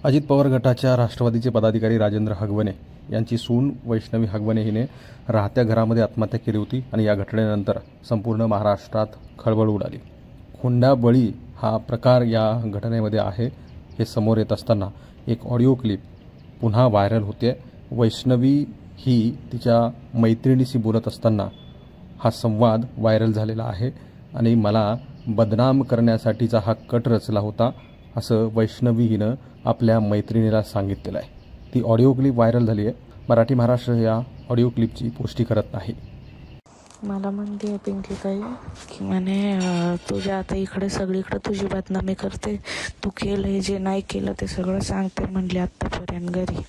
अजित पवार गटाच्या राष्ट्रवादीचे पदाधिकारी राजेंद्र हगवणे यांची सून वैष्णवी हगवणे हिने राहत्या घरामध्ये आत्महत्या केली होती आणि या घटनेनंतर संपूर्ण महाराष्ट्रात खळबळ उडाली। हुंडाबळी हा प्रकार या घटनेमध्ये आहे हे समोर येत असताना एक ऑडिओ क्लिप पुन्हा व्हायरल होते। वैष्णवी ही तिच्या मैत्रिणीशी बोलत असताना हा संवाद व्हायरल झालेला आहे आणि मला बदनाम करण्यासाठीचा हा कट रचला होता असं वैष्णवी हिनं आपल्या मैत्रिणीला सांगितलेलं आहे। ती ऑडिओ क्लिप व्हायरल झाली आहे। मराठी महाराष्ट्र या ऑडिओ क्लिपची पुष्टी करत नाही। मला म्हणते आहे पिंकी ताई की म्हणे तुझ्या आता इकडे सगळीकडे तुझी बदनामी करते, तू केलं जे नाही केलं ते सगळं सांगते म्हणली आत्तापर्यंत घरी,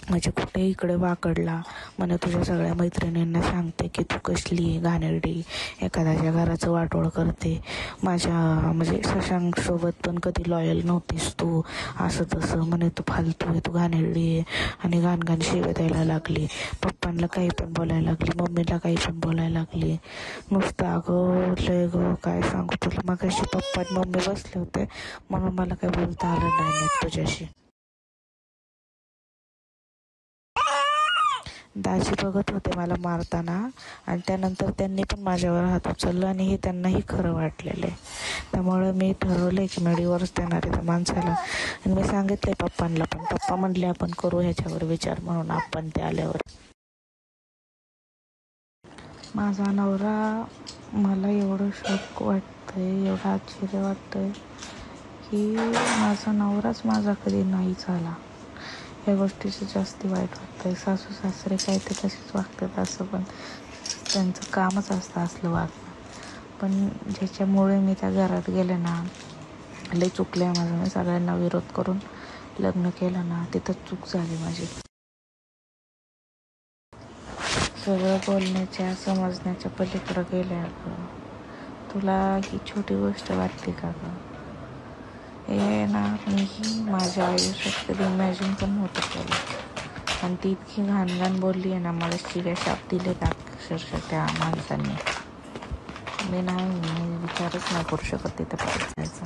म्हणजे कुठे इकडे वाकडला म्हणे तुझ्या सगळ्या मैत्रिणींना सांगते की तू कसली घाणेरडी, एखाद्याच्या घराचं वाटोळ करते, माझ्या म्हणजे शशांकसोबत पण कधी लॉयल नव्हतीस तू, असं तसं म्हणे तू फालतू आहे, तू घाणेरडी आहे आणि घाण शिव्या द्यायला लागली, पप्पांना काही पण बोलायला लागली, मम्मीला काही पण बोलायला लागली, नुसतं अगं लय गं काय सांगू तुला, मगाशी पप्पा आणि मम्मी बसले होते म्हणून मला काही बोलता आलं नाही तुझ्याशी। दाजी बघत होते मला मारताना आणि त्यानंतर त्यांनी पण माझ्यावर हात उचलला आणि हे त्यांनाही खरं वाटलेलं आहे। त्यामुळे मी ठरवलं आहे की मी डिवोर्स देणार आहे त्या माणसाला आणि मी सांगितलं आहे पप्पांना पण, पप्पा म्हणले आपण करू ह्याच्यावर विचार म्हणून आपण ते आल्यावर। माझा नवरा, मला एवढं शॉक वाटतं आहे, एवढं आश्चर्य वाटतं आहे की माझा नवराच माझा कधी नाही झाला, या गोष्टीचं जास्त वाईट वाटतं आहे। सासू सासरे काय ते तसेच वागतात असं, पण त्यांचं कामच असतं असलं वागणं, पण ज्याच्यामुळे मी त्या घरात गेले ना, लई चुकलं आहे माझं, मी सगळ्यांना विरोध करून लग्न केलं ना, तिथं चूक झाली माझी। सगळं बोलण्याच्या समजण्याच्या पलीकडं गेलं आहे अगं, तुला ही छोटी गोष्ट वाटते का गं? हे ना मीही माझ्या आयुष्यात कधी इमॅजिन पण नव्हतं केलं आणि ती इतकी घाण बोलली आहे ना, मला शिव्या शाप दिले का अक्षरशः त्या माणसांनी, मी विचारच नाही करू शकत तिथं जायचं।